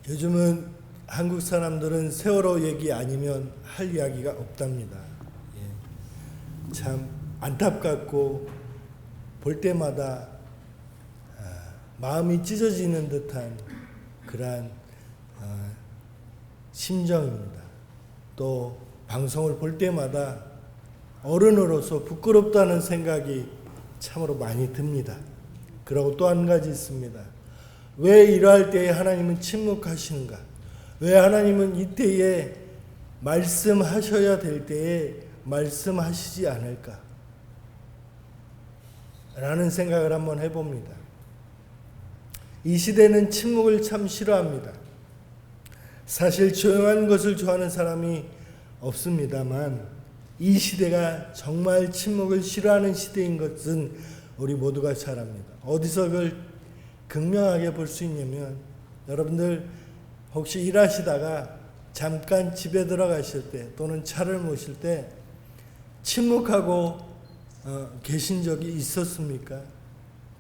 요즘은 한국 사람들은 세월호 얘기 아니면 할 이야기가 없답니다. 참 안타깝고 볼 때마다 마음이 찢어지는 듯한 그러한 심정입니다. 또 방송을 볼 때마다 어른으로서 부끄럽다는 생각이 참으로 많이 듭니다. 그리고 또 한 가지 있습니다. 왜 이러할 때에 하나님은 침묵하시는가? 왜 하나님은 이때에 말씀하셔야 될 때에 말씀하시지 않을까? 라는 생각을 한번 해봅니다. 이 시대는 침묵을 참 싫어합니다. 사실 조용한 것을 좋아하는 사람이 없습니다만 이 시대가 정말 침묵을 싫어하는 시대인 것은 우리 모두가 잘 압니다. 어디서 그걸 극명하게 볼 수 있냐면 여러분들 혹시 일하시다가 잠깐 집에 들어가실 때 또는 차를 모실 때 침묵하고 계신 적이 있었습니까?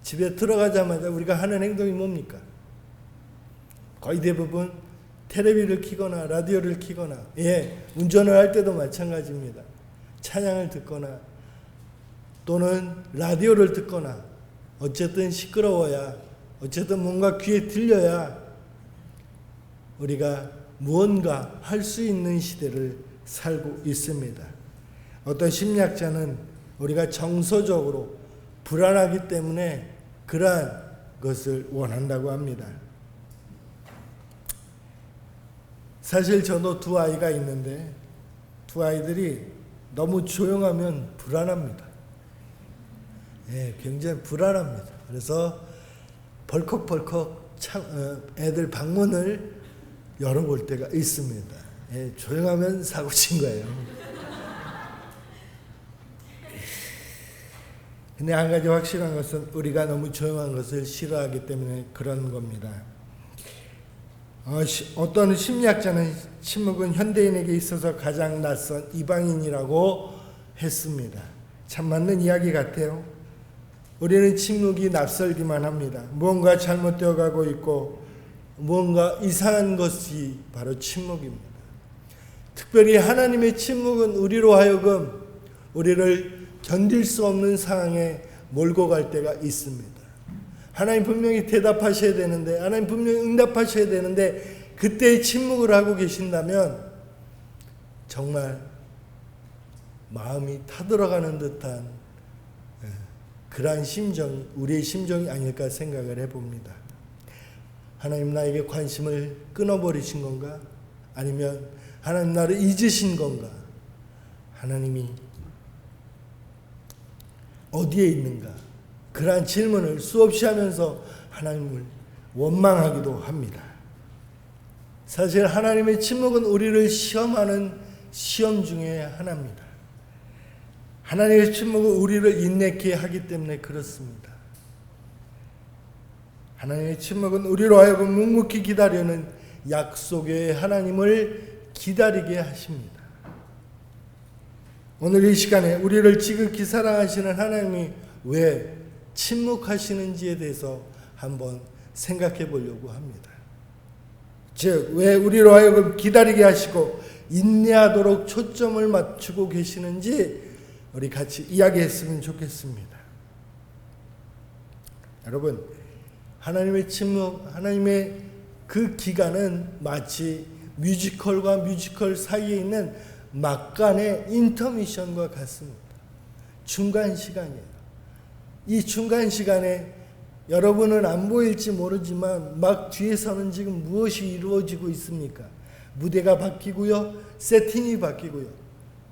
집에 들어가자마자 우리가 하는 행동이 뭡니까? 거의 대부분 텔레비를 켜거나 라디오를 켜거나 운전을 할 때도 마찬가지입니다. 찬양을 듣거나 또는 라디오를 듣거나 어쨌든 시끄러워야 어쨌든 뭔가 귀에 들려야 우리가 무언가 할 수 있는 시대를 살고 있습니다. 어떤 심리학자는 우리가 정서적으로 불안하기 때문에 그러한 것을 원한다고 합니다. 사실 저도 두 아이가 있는데 두 아이들이 너무 조용하면 불안합니다. 굉장히 불안합니다. 그래서 벌컥벌컥 애들 방문을 열어볼 때가 있습니다. 조용하면 사고 친 거예요. 근데 한 가지 확실한 것은 우리가 너무 조용한 것을 싫어하기 때문에 그런 겁니다. 어떤 심리학자는 침묵은 현대인에게 있어서 가장 낯선 이방인이라고 했습니다. 참 맞는 이야기 같아요. 우리는 침묵이 낯설기만 합니다. 무언가 잘못되어 가고 있고 무언가 이상한 것이 바로 침묵입니다. 특별히 하나님의 침묵은 우리로 하여금 우리를 견딜 수 없는 상황에 몰고 갈 때가 있습니다. 하나님 분명히 대답하셔야 되는데 하나님 분명히 응답하셔야 되는데 그때 침묵을 하고 계신다면 정말 마음이 타들어가는 듯한 그러한 심정이 우리의 심정이 아닐까 생각을 해봅니다. 하나님 나에게 관심을 끊어버리신 건가? 아니면 하나님 나를 잊으신 건가? 하나님이 어디에 있는가? 그러한 질문을 수없이 하면서 하나님을 원망하기도 합니다. 사실 하나님의 침묵은 우리를 시험하는 시험 중에 하나입니다. 하나님의 침묵은 우리를 인내케 하기 때문에 그렇습니다. 하나님의 침묵은 우리로 하여금 묵묵히 기다리는 약속의 하나님을 기다리게 하십니다. 오늘 이 시간에 우리를 지극히 사랑하시는 하나님이 왜 침묵하시는지에 대해서 한번 생각해 보려고 합니다. 즉, 왜 우리로 하여금 기다리게 하시고 인내하도록 초점을 맞추고 계시는지 우리 같이 이야기했으면 좋겠습니다. 여러분, 하나님의 침묵, 하나님의 그 기간은 마치 뮤지컬과 뮤지컬 사이에 있는 막간의 인터미션과 같습니다. 중간 시간이에요. 이 중간 시간에 여러분은 안 보일지 모르지만 막 뒤에서는 지금 무엇이 이루어지고 있습니까? 무대가 바뀌고요. 세팅이 바뀌고요.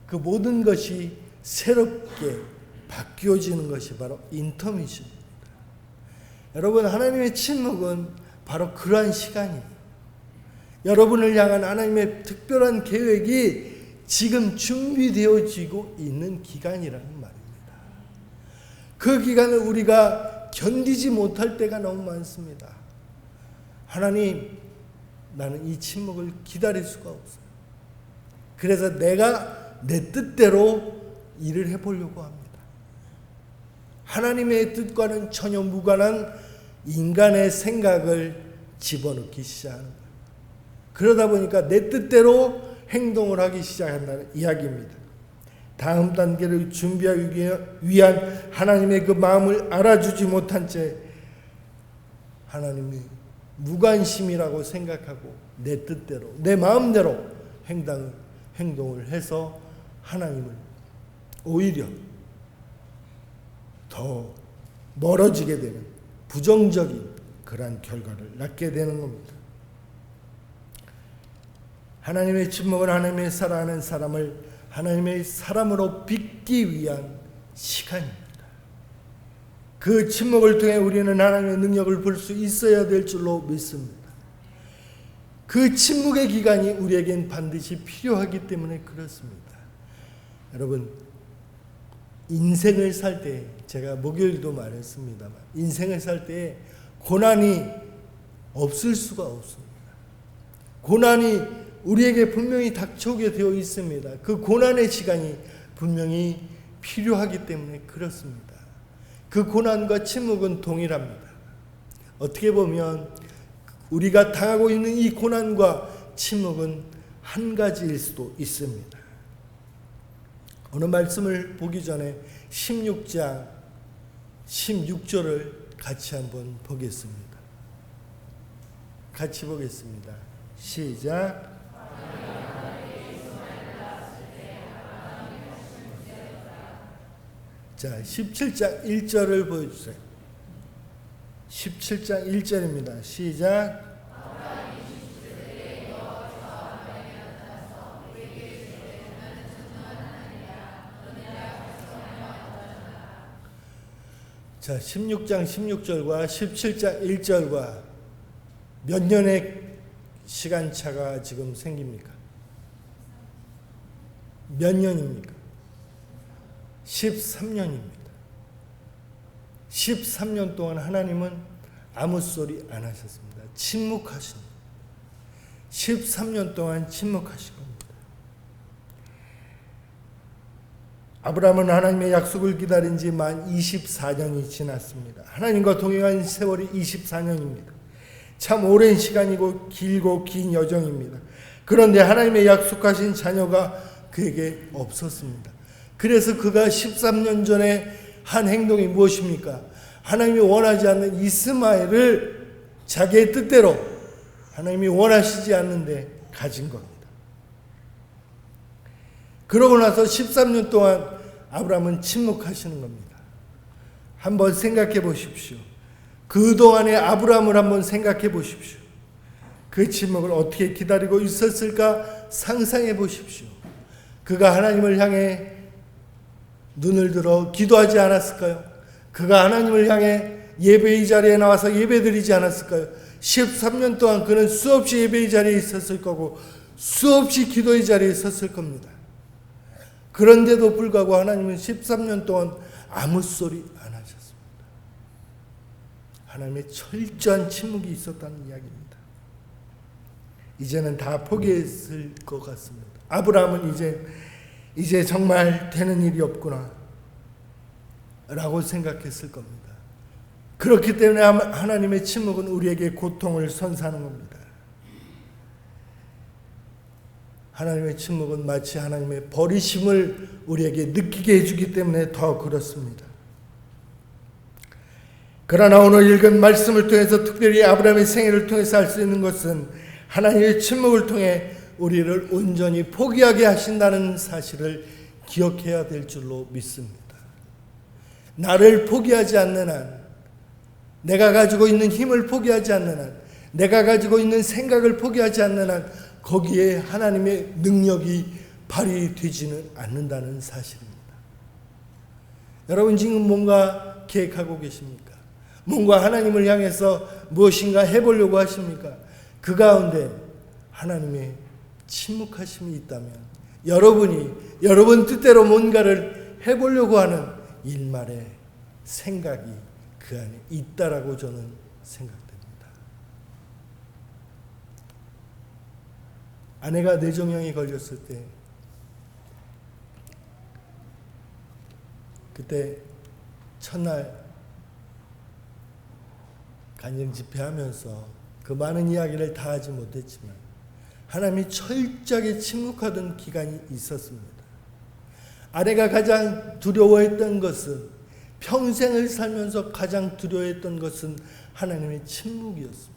그 모든 것이 새롭게 바뀌어지는 것이 바로 인터미션입니다. 여러분, 하나님의 침묵은 바로 그러한 시간이에요. 여러분을 향한 하나님의 특별한 계획이 지금 준비되어지고 있는 기간이라는 말입니다. 그 기간을 우리가 견디지 못할 때가 너무 많습니다. 하나님, 나는 이 침묵을 기다릴 수가 없어요. 그래서 내가 내 뜻대로 일을 해보려고 합니다. 하나님의 뜻과는 전혀 무관한 인간의 생각을 집어넣기 시작하는 거예요. 그러다 보니까 내 뜻대로 행동을 하기 시작한다는 이야기입니다. 다음 단계를 준비하기 위한 하나님의 그 마음을 알아주지 못한 채 하나님이 무관심이라고 생각하고 내 뜻대로 내 마음대로 행동을 해서 하나님을 오히려 더 멀어지게 되는 부정적인 그러한 결과를 낳게 되는 겁니다. 하나님의 침묵은 하나님의 사랑하는 사람을 하나님의 사람으로 빚기 위한 시간입니다. 그 침묵을 통해 우리는 하나님의 능력을 볼 수 있어야 될 줄로 믿습니다. 그 침묵의 기간이 우리에겐 반드시 필요하기 때문에 그렇습니다. 여러분, 인생을 살 때, 제가 목요일도 말했습니다만, 인생을 살 때 고난이 없을 수가 없습니다. 고난이 우리에게 분명히 닥쳐오게 되어 있습니다. 그 고난의 시간이 분명히 필요하기 때문에 그렇습니다. 그 고난과 침묵은 동일합니다. 어떻게 보면 우리가 당하고 있는 이 고난과 침묵은 한 가지일 수도 있습니다. 오늘 말씀을 보기 전에 16장 16절을 같이 한번 보겠습니다. 같이 보겠습니다. 시작. 자, 17장 1절을 보여주세요. 17장 1절입니다. 시작. 자, 16장 16절과 17장 1절과 몇 년의 시간차가 지금 생깁니까? 몇 년입니까? 13년입니다. 13년 동안 하나님은 아무 소리 안 하셨습니다. 침묵하십니다. 13년 동안 침묵하신 겁니다. 아브라함은 하나님의 약속을 기다린 지 만 24년이 지났습니다. 하나님과 동행한 세월이 24년입니다. 참 오랜 시간이고 길고 긴 여정입니다. 그런데 하나님의 약속하신 자녀가 그에게 없었습니다. 그래서 그가 13년 전에 한 행동이 무엇입니까? 하나님이 원하지 않는 이스마엘을 자기의 뜻대로 하나님이 원하시지 않는데 가진 겁니다. 그러고 나서 13년 동안 아브라함은 침묵하시는 겁니다. 한번 생각해 보십시오. 그동안의 아브라함을 한번 생각해 보십시오. 그 침묵을 어떻게 기다리고 있었을까 상상해 보십시오. 그가 하나님을 향해 눈을 들어 기도하지 않았을까요? 그가 하나님을 향해 예배의 자리에 나와서 예배드리지 않았을까요? 13년 동안 그는 수없이 예배의 자리에 있었을 거고 수없이 기도의 자리에 있었을 겁니다. 그런데도 불구하고 하나님은 13년 동안 아무 소리 안 하셨습니다. 하나님의 철저한 침묵이 있었다는 이야기입니다. 이제는 다 포기했을 것 같습니다. 아브라함은 이제 정말 되는 일이 없구나 라고 생각했을 겁니다. 그렇기 때문에 하나님의 침묵은 우리에게 고통을 선사하는 겁니다. 하나님의 침묵은 마치 하나님의 버리심을 우리에게 느끼게 해주기 때문에 더 그렇습니다. 그러나 오늘 읽은 말씀을 통해서 특별히 아브라함의 생애를 통해서 알 수 있는 것은 하나님의 침묵을 통해 우리를 온전히 포기하게 하신다는 사실을 기억해야 될 줄로 믿습니다. 나를 포기하지 않는 한, 내가 가지고 있는 힘을 포기하지 않는 한, 내가 가지고 있는 생각을 포기하지 않는 한 거기에 하나님의 능력이 발휘되지는 않는다는 사실입니다. 여러분 지금 뭔가 계획하고 계십니까? 뭔가 하나님을 향해서 무엇인가 해보려고 하십니까? 그 가운데 하나님의 침묵하심이 있다면 여러분이 여러분 뜻대로 뭔가를 해보려고 하는 일말의 생각이 그 안에 있다라고 저는 생각됩니다. 아내가 뇌종양에 걸렸을 때 그때 첫날 간증 집회하면서 그 많은 이야기를 다 하지 못했지만 하나님이 철저하게 침묵하던 기간이 있었습니다. 아내가 가장 두려워했던 것은, 평생을 살면서 가장 두려워했던 것은 하나님의 침묵이었습니다.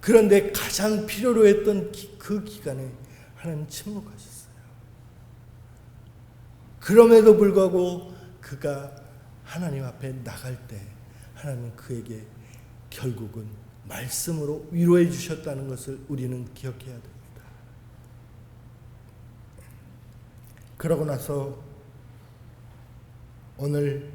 그런데 가장 필요로 했던 그 기간에 하나님 침묵하셨어요. 그럼에도 불구하고 그가 하나님 앞에 나갈 때 하나님은 그에게 결국은 말씀으로 위로해 주셨다는 것을 우리는 기억해야 됩니다. 그러고 나서 오늘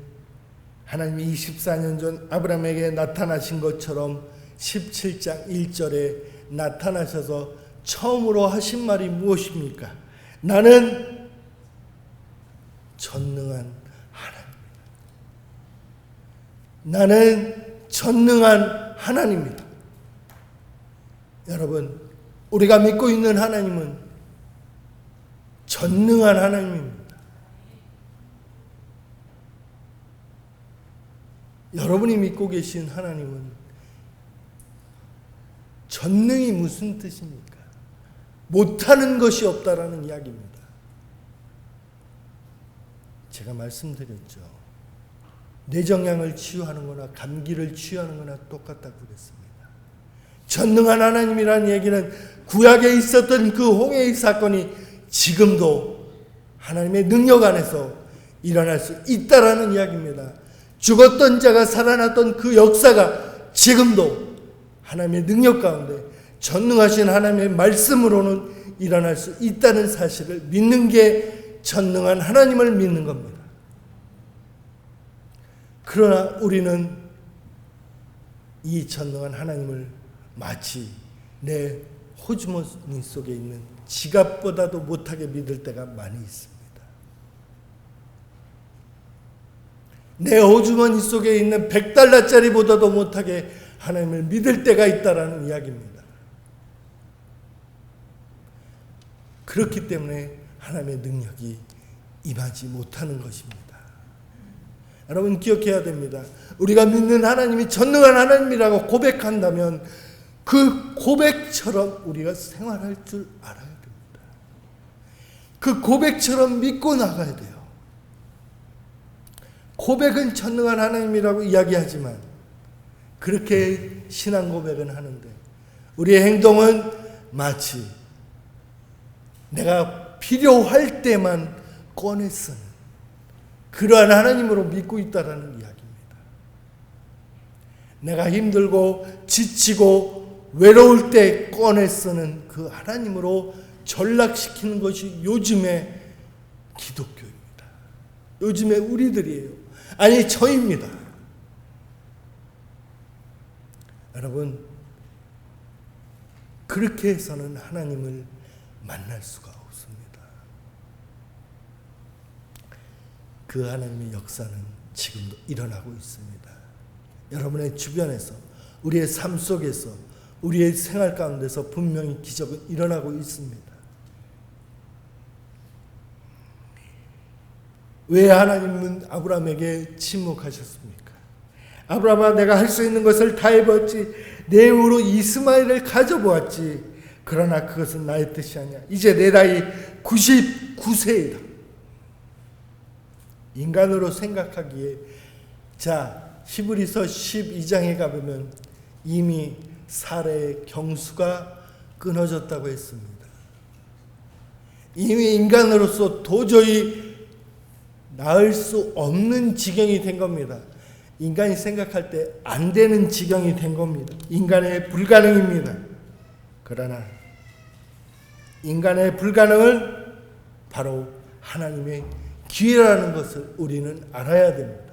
하나님이 24년 전 아브라함에게 나타나신 것처럼 17장 1절에 나타나셔서 처음으로 하신 말이 무엇입니까? 나는 전능한 하나님입니다. 나는 전능한 하나님입니다. 여러분, 우리가 믿고 있는 하나님은 전능한 하나님입니다. 여러분이 믿고 계신 하나님은 전능이 무슨 뜻입니까? 못하는 것이 없다라는 이야기입니다. 제가 말씀드렸죠. 뇌정량을 치유하는 거나 감기를 치유하는 거나 똑같다고 그랬습니다. 전능한 하나님이라는 얘기는 구약에 있었던 그 홍해의 사건이 지금도 하나님의 능력 안에서 일어날 수 있다라는 이야기입니다. 죽었던 자가 살아났던 그 역사가 지금도 하나님의 능력 가운데 전능하신 하나님의 말씀으로는 일어날 수 있다는 사실을 믿는 게 전능한 하나님을 믿는 겁니다. 그러나 우리는 이 전능한 하나님을 마치 내 호주머니 속에 있는 지갑보다도 못하게 믿을 때가 많이 있습니다. 내 호주머니 속에 있는 $100짜리보다도 못하게 하나님을 믿을 때가 있다라는 이야기입니다. 그렇기 때문에 하나님의 능력이 임하지 못하는 것입니다. 여러분 기억해야 됩니다. 우리가 믿는 하나님이 전능한 하나님이라고 고백한다면 그 고백처럼 우리가 생활할 줄 알아야 됩니다. 그 고백처럼 믿고 나가야 돼요. 고백은 전능한 하나님이라고 이야기하지만 그렇게 신앙 고백은 하는데 우리의 행동은 마치 내가 필요할 때만 꺼내 쓰는 그러한 하나님으로 믿고 있다라는 이야기입니다. 내가 힘들고 지치고 외로울 때 꺼내 쓰는 그 하나님으로 전락시키는 것이 요즘의 기독교입니다. 요즘의 우리들이에요. 아니 저입니다. 여러분 그렇게 해서는 하나님을 만날 수가 없습니다. 그 하나님의 역사는 지금도 일어나고 있습니다. 여러분의 주변에서 우리의 삶 속에서 우리의 생활 가운데서 분명히 기적은 일어나고 있습니다. 왜 하나님은 아브라함에게 침묵하셨습니까? 아브라함아 내가 할 수 있는 것을 다 해보았지 내 힘으로 이스마엘을 가져보았지 그러나 그것은 나의 뜻이 아니야. 이제 내 나이 99세이다. 인간으로 생각하기에 자 히브리서 12장에 가보면 이미 사례의 경수가 끊어졌다고 했습니다. 이미 인간으로서 도저히 나을 수 없는 지경이 된 겁니다. 인간이 생각할 때 안 되는 지경이 된 겁니다. 인간의 불가능입니다. 그러나 인간의 불가능은 바로 하나님의 기회라는 것을 우리는 알아야 됩니다.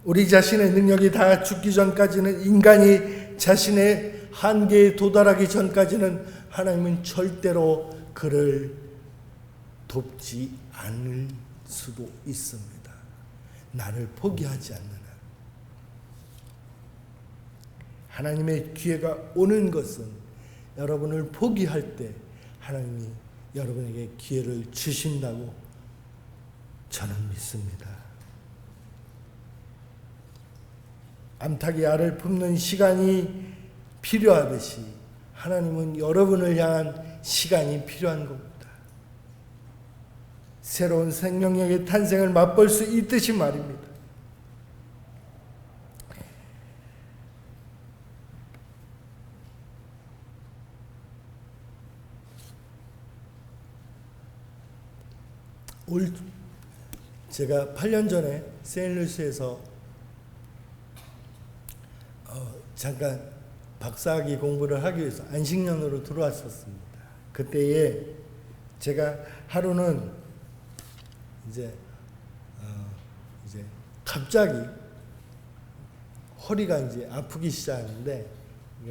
우리 자신의 능력이 다 죽기 전까지는 인간이 자신의 한계에 도달하기 전까지는 하나님은 절대로 그를 돕지 않을 수도 있습니다. 나를 포기하지 않는 한. 하나님의 기회가 오는 것은 여러분을 포기할 때 하나님이 여러분에게 기회를 주신다고 저는 믿습니다. 암탉이 알을 품는 시간이 필요하듯이 하나님은 여러분을 향한 시간이 필요한 겁니다. 새로운 생명력의 탄생을 맛볼 수 있듯이 말입니다. 제가 8년 전에 세인루이스에서 잠깐 박사학위 공부를 하기 위해서 안식년으로 들어왔었습니다. 그때에 제가 하루는 이제 갑자기 허리가 이제 아프기 시작하는데,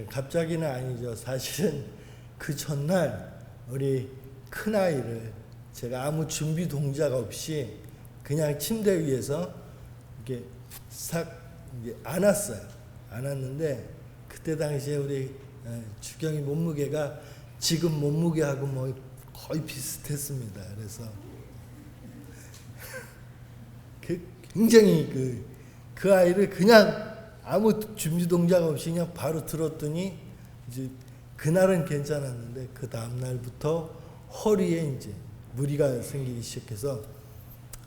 갑자기는 아니죠. 사실은 그 전날 우리 큰 아이를 제가 아무 준비 동작 없이 그냥 침대 위에서 이렇게 싹 안았어요. 안았는데 그때 당시에 우리 주경이 몸무게가 지금 몸무게하고 뭐 거의 비슷했습니다. 그래서 굉장히 그 아이를 그냥 아무 준비 동작 없이 그냥 바로 들었더니 이제 그날은 괜찮았는데 그 다음 날부터 허리에 이제 무리가 생기기 시작해서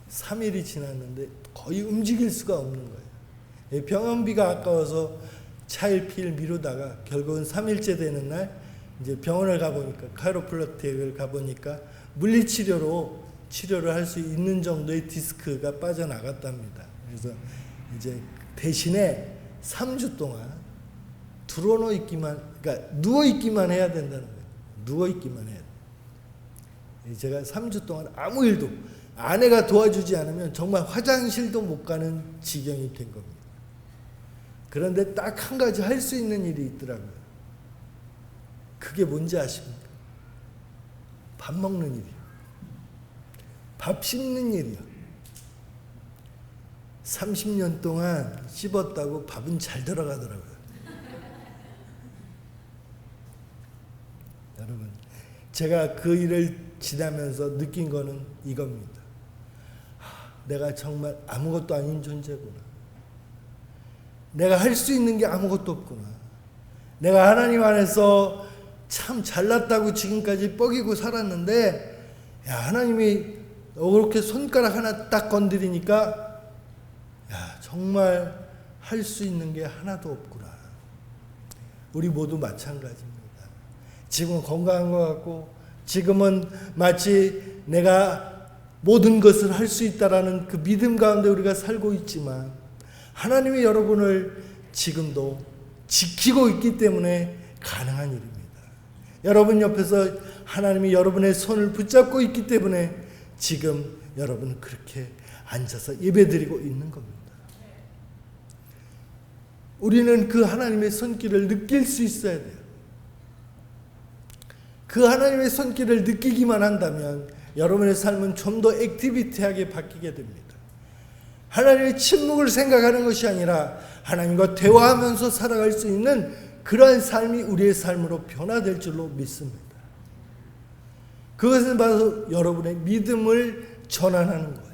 3일이 지났는데 거의 움직일 수가 없는 거예요. 병원비가 아까워서 차일피일 미루다가 결국은 3일째 되는 날 이제 병원을 가보니까, 카이로프랙틱을 가보니까 물리치료로 치료를 할 수 있는 정도의 디스크가 빠져나갔답니다. 그래서 이제 대신에 3주 동안 드러누워 있기만, 그러니까 누워 있기만 해야 된다는 거예요. 누워 있기만 해야 돼요. 제가 3주 동안 아무 일도, 아내가 도와주지 않으면 정말 화장실도 못 가는 지경이 된 겁니다. 그런데 딱 한 가지 할 수 있는 일이 있더라고요. 그게 뭔지 아십니까? 밥 먹는 일이요. 밥 씹는 일이요. 30년 동안 씹었다고 밥은 잘 들어가더라고요. 여러분, 제가 그 일을 지나면서 느낀 거는 이겁니다. 내가 정말 아무것도 아닌 존재구나. 내가 할 수 있는 게 아무것도 없구나. 내가 하나님 안에서 참 잘났다고 지금까지 뻐기고 살았는데, 야, 하나님이 그렇게 손가락 하나 딱 건드리니까, 야, 정말 할 수 있는 게 하나도 없구나. 우리 모두 마찬가지입니다. 지금은 건강한 것 같고, 지금은 마치 내가 모든 것을 할 수 있다라는 그 믿음 가운데 우리가 살고 있지만, 하나님이 여러분을 지금도 지키고 있기 때문에 가능한 일입니다. 여러분 옆에서 하나님이 여러분의 손을 붙잡고 있기 때문에 지금 여러분은 그렇게 앉아서 예배드리고 있는 겁니다. 우리는 그 하나님의 손길을 느낄 수 있어야 돼요. 그 하나님의 손길을 느끼기만 한다면 여러분의 삶은 좀 더 액티비티하게 바뀌게 됩니다. 하나님의 침묵을 생각하는 것이 아니라 하나님과 대화하면서 살아갈 수 있는 그러한 삶이 우리의 삶으로 변화될 줄로 믿습니다. 그것은 바로 여러분의 믿음을 전환하는 거예요.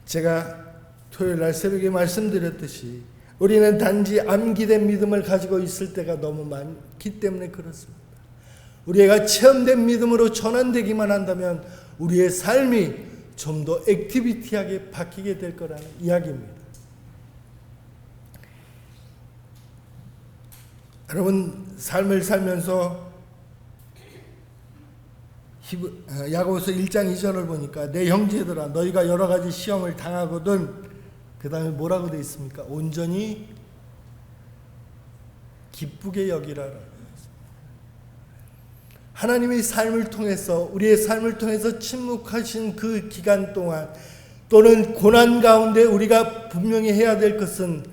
제가 토요일 날 새벽에 말씀드렸듯이 우리는 단지 암기된 믿음을 가지고 있을 때가 너무 많기 때문에 그렇습니다. 우리가 체험된 믿음으로 전환되기만 한다면 우리의 삶이 좀 더 액티비티하게 바뀌게 될 거라는 이야기입니다. 여러분, 삶을 살면서 야고보서 1장 2절을 보니까 내 형제들아 너희가 여러 가지 시험을 당하거든, 그 다음에 뭐라고 되어 있습니까? 온전히 기쁘게 여기라라. 하나님의 삶을 통해서, 우리의 삶을 통해서 침묵하신 그 기간 동안 또는 고난 가운데 우리가 분명히 해야 될 것은,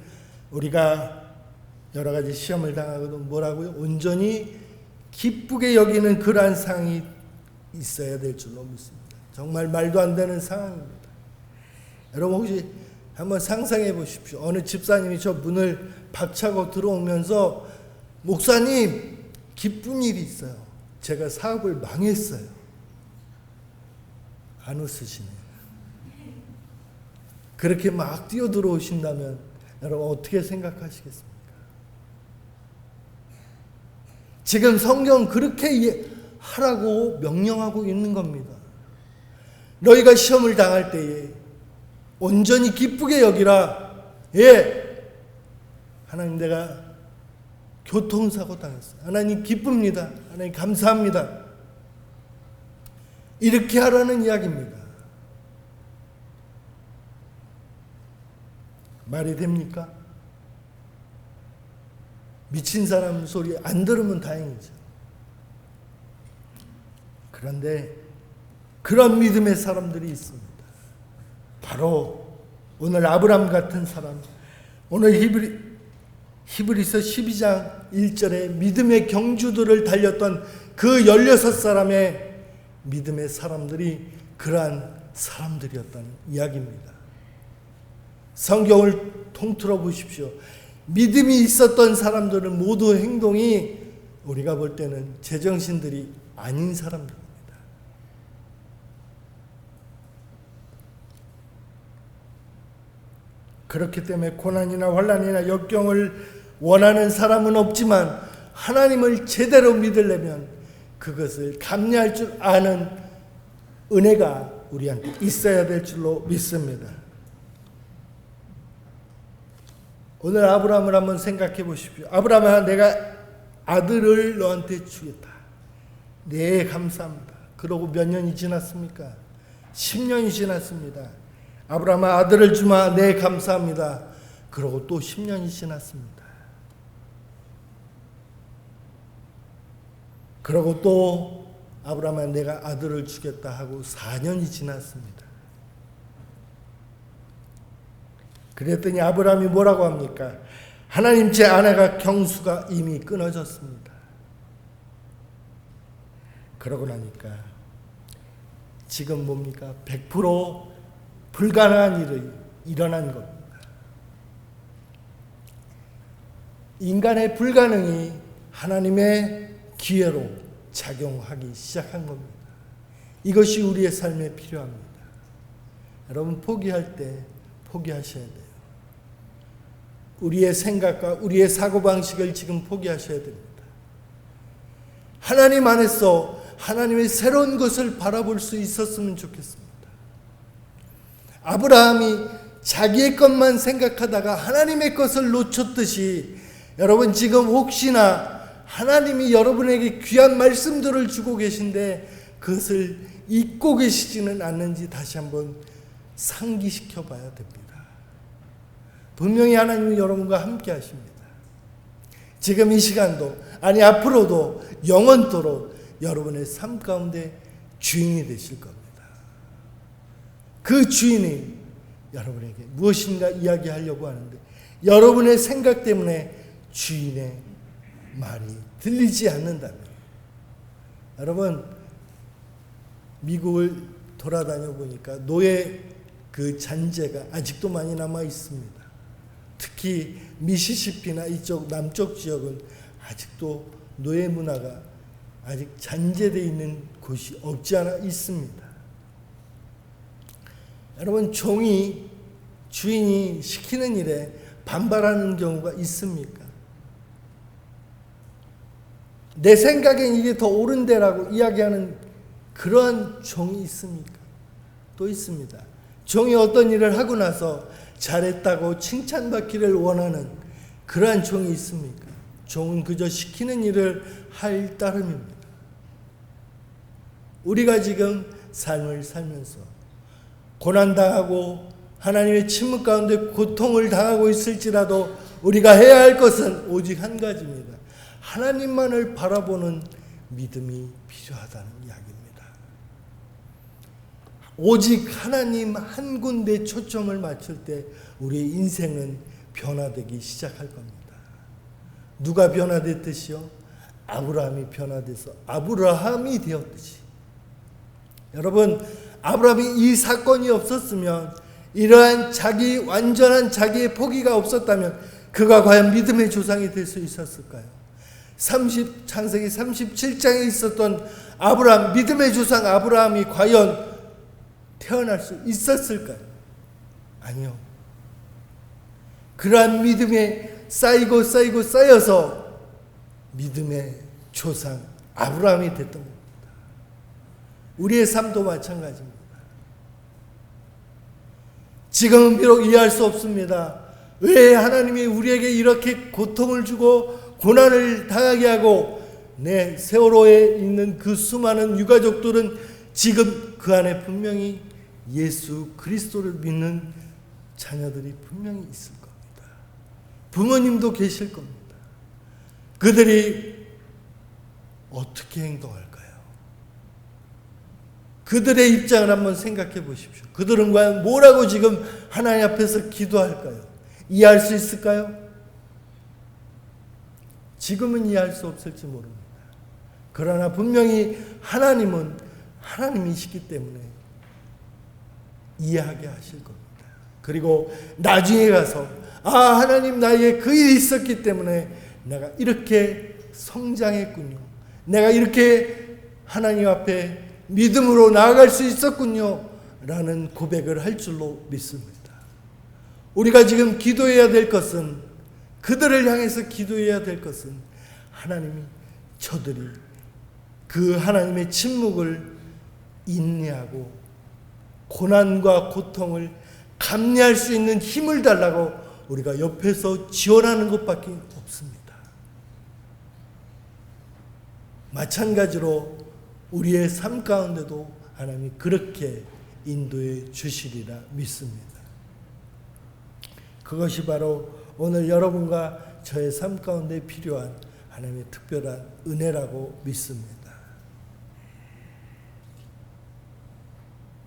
우리가 여러 가지 시험을 당하거든 뭐라고요? 온전히 기쁘게 여기는 그러한 상황이 있어야 될 줄로 믿습니다. 정말 말도 안 되는 상황입니다. 여러분 혹시 한번 상상해 보십시오. 어느 집사님이 저 문을 박차고 들어오면서 목사님 기쁜 일이 있어요. 제가 사업을 망했어요. 안 웃으시네요. 그렇게 막 뛰어들어오신다면 여러분 어떻게 생각하시겠습니까? 지금 성경 그렇게 하라고 명령하고 있는 겁니다. 너희가 시험을 당할 때에 온전히 기쁘게 여기라. 하나님, 내가 교통사고 당했어요. 하나님 기쁩니다. 하나님 감사합니다. 이렇게 하라는 이야기입니다. 말이 됩니까? 미친 사람 소리 안 들으면 다행이죠. 그런데 그런 믿음의 사람들이 있습니다. 바로 오늘 아브라함 같은 사람, 오늘 히브리서 12장 1절에 믿음의 경주들을 달렸던 그 16사람의 믿음의 사람들이 그러한 사람들이었다는 이야기입니다. 성경을 통틀어 보십시오. 믿음이 있었던 사람들은 모두 행동이 우리가 볼 때는 제정신들이 아닌 사람들입니다. 그렇기 때문에 고난이나 환난이나 역경을 원하는 사람은 없지만 하나님을 제대로 믿으려면 그것을 감내할 줄 아는 은혜가 우리한테 있어야 될 줄로 믿습니다. 오늘 아브라함을 한번 생각해 보십시오. 아브라함아, 내가 아들을 너한테 주겠다. 네, 감사합니다. 그러고 몇 년이 지났습니까? 10년이 지났습니다. 아브라함아, 아들을 주마. 네, 감사합니다. 그러고 또 10년이 지났습니다. 그러고 또 아브라함아, 내가 아들을 주겠다 하고 4년이 지났습니다. 그랬더니 아브라함이 뭐라고 합니까? 하나님, 제 아내가 경수가 이미 끊어졌습니다. 그러고 나니까 지금 뭡니까? 100% 불가능한 일이 일어난 겁니다. 인간의 불가능이 하나님의 기회로 작용하기 시작한 겁니다. 이것이 우리의 삶에 필요합니다. 여러분, 포기할 때 포기하셔야 돼요. 우리의 생각과 우리의 사고방식을 지금 포기하셔야 됩니다. 하나님 안에서 하나님의 새로운 것을 바라볼 수 있었으면 좋겠습니다. 아브라함이 자기의 것만 생각하다가 하나님의 것을 놓쳤듯이 여러분, 지금 혹시나 하나님이 여러분에게 귀한 말씀들을 주고 계신데 그것을 잊고 계시지는 않는지 다시 한번 상기시켜 봐야 됩니다. 분명히 하나님이 여러분과 함께 하십니다. 지금 이 시간도, 아니 앞으로도 영원토록 여러분의 삶 가운데 주인이 되실 겁니다. 그 주인이 여러분에게 무엇인가 이야기하려고 하는데 여러분의 생각 때문에 주인의 말이 들리지 않는다면, 여러분, 미국을 돌아다녀 보니까 노예 그 잔재가 아직도 많이 남아 있습니다. 특히 미시시피나 이쪽 남쪽 지역은 아직도 노예 문화가 아직 잔재되어 있는 곳이 없지 않아 있습니다. 여러분, 종이 주인이 시키는 일에 반발하는 경우가 있습니까? 내 생각엔 이게 더 옳은데라고 이야기하는 그러한 종이 있습니까? 또 있습니다. 종이 어떤 일을 하고 나서 잘했다고 칭찬받기를 원하는 그러한 종이 있습니까? 종은 그저 시키는 일을 할 따름입니다. 우리가 지금 삶을 살면서 고난당하고 하나님의 침묵 가운데 고통을 당하고 있을지라도 우리가 해야 할 것은 오직 한 가지입니다. 하나님만을 바라보는 믿음이 필요하다는 이야기입니다. 오직 하나님 한 군데 초점을 맞출 때 우리의 인생은 변화되기 시작할 겁니다. 누가 변화됐듯이요? 아브라함이 변화돼서 아브라함이 되었듯이. 여러분, 아브라함이 이 사건이 없었으면, 이러한 완전한 자기의 포기가 없었다면 그가 과연 믿음의 조상이 될 수 있었을까요? 창세기 37장에 있었던 아브라함, 믿음의 조상 아브라함이 과연 태어날 수 있었을까요? 아니요. 그러한 믿음에 쌓여서 믿음의 조상 아브라함이 됐던 겁니다. 우리의 삶도 마찬가지입니다. 지금은 비록 이해할 수 없습니다. 왜 하나님이 우리에게 이렇게 고통을 주고 고난을 당하게 하고 내 세월호에 있는 그 수많은 유가족들은 지금 그 안에 분명히 예수 그리스도를 믿는 자녀들이 분명히 있을 겁니다. 부모님도 계실 겁니다. 그들이 어떻게 행동할까요? 그들의 입장을 한번 생각해 보십시오. 그들은 과연 뭐라고 지금 하나님 앞에서 기도할까요? 이해할 수 있을까요? 지금은 이해할 수 없을지 모릅니다. 그러나 분명히 하나님은 하나님이시기 때문에 이해하게 하실 겁니다. 그리고 나중에 가서 하나님 나에게 그 일이 있었기 때문에 내가 이렇게 성장했군요. 내가 이렇게 하나님 앞에 믿음으로 나아갈 수 있었군요. 라는 고백을 할 줄로 믿습니다. 우리가 지금 기도해야 될 것은, 그들을 향해서 기도해야 될 것은 하나님이 저들이 그 하나님의 침묵을 인내하고 고난과 고통을 감내할 수 있는 힘을 달라고 우리가 옆에서 지원하는 것밖에 없습니다. 마찬가지로 우리의 삶 가운데도 하나님이 그렇게 인도해 주시리라 믿습니다. 그것이 바로 오늘 여러분과 저의 삶 가운데 필요한 하나님의 특별한 은혜라고 믿습니다.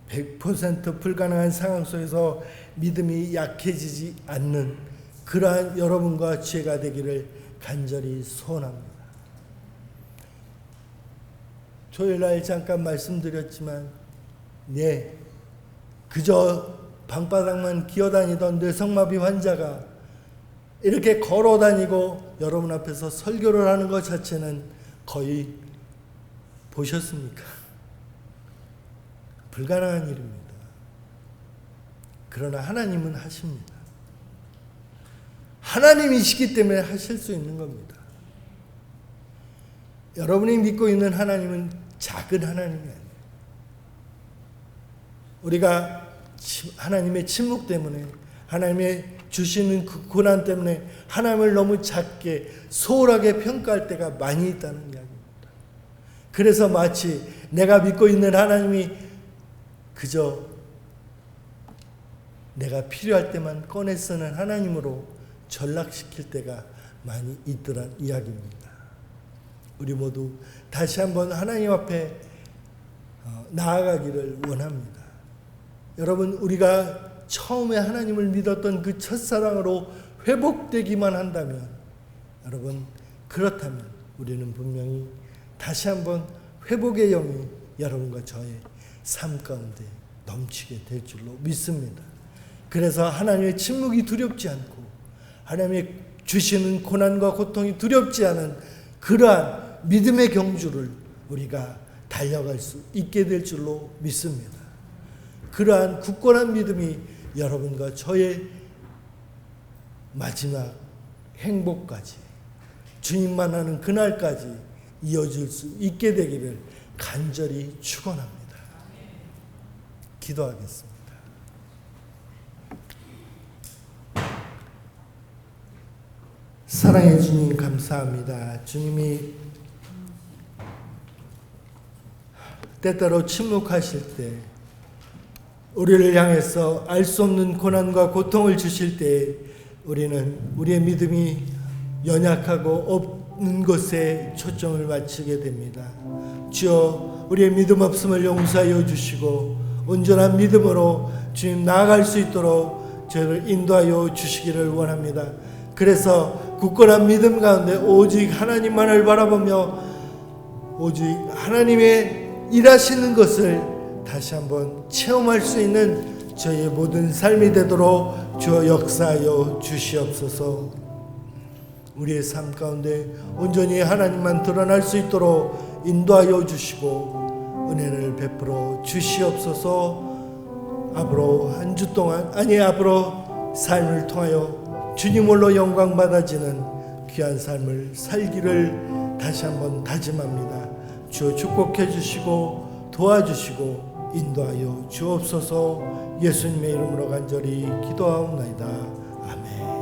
100% 불가능한 상황 속에서 믿음이 약해지지 않는 그러한 여러분과 제가 되기를 간절히 소원합니다. 토요일날 잠깐 말씀드렸지만 그저 방바닥만 기어다니던 뇌성마비 환자가 이렇게 걸어다니고 여러분 앞에서 설교를 하는 것 자체는 거의 보셨습니까? 불가능한 일입니다. 그러나 하나님은 하십니다. 하나님이시기 때문에 하실 수 있는 겁니다. 여러분이 믿고 있는 하나님은 작은 하나님이 아니에요. 우리가 하나님의 침묵 때문에, 하나님의 주시는 그 고난 때문에 하나님을 너무 작게 소홀하게 평가할 때가 많이 있다는 이야기입니다. 그래서 마치 내가 믿고 있는 하나님이 그저 내가 필요할 때만 꺼내 쓰는 하나님으로 전락시킬 때가 많이 있더란 이야기입니다. 우리 모두 다시 한번 하나님 앞에 나아가기를 원합니다. 여러분, 우리가 처음에 하나님을 믿었던 그 첫사랑으로 회복되기만 한다면, 여러분, 그렇다면 우리는 분명히 다시 한번 회복의 영이 여러분과 저의 삶 가운데 넘치게 될 줄로 믿습니다. 그래서 하나님의 침묵이 두렵지 않고 하나님의 주시는 고난과 고통이 두렵지 않은 그러한 믿음의 경주를 우리가 달려갈 수 있게 될 줄로 믿습니다. 그러한 굳건한 믿음이 여러분과 저의 마지막 행복까지, 주님 만나는 그날까지 이어질 수 있게 되기를 간절히 축원합니다. 기도하겠습니다. 사랑해 주님 감사합니다. 주님이 때때로 침묵하실 때, 우리를 향해서 알 수 없는 고난과 고통을 주실 때 우리는 우리의 믿음이 연약하고 없는 것에 초점을 맞추게 됩니다. 주여, 우리의 믿음 없음을 용서하여 주시고 온전한 믿음으로 주님 나아갈 수 있도록 저를 인도하여 주시기를 원합니다. 그래서 굳건한 믿음 가운데 오직 하나님만을 바라보며 오직 하나님의 일하시는 것을 다시 한번 체험할 수 있는 저의 모든 삶이 되도록 주여 역사하여 주시옵소서. 우리의 삶 가운데 온전히 하나님만 드러날 수 있도록 인도하여 주시고 은혜를 베풀어 주시옵소서. 앞으로 한 주 동안, 앞으로 삶을 통하여 주님 홀로 영광 받아지는 귀한 삶을 살기를 다시 한번 다짐합니다. 주여 축복해 주시고 도와주시고 인도하여 주옵소서. 예수님의 이름으로 간절히 기도하옵나이다. 아멘.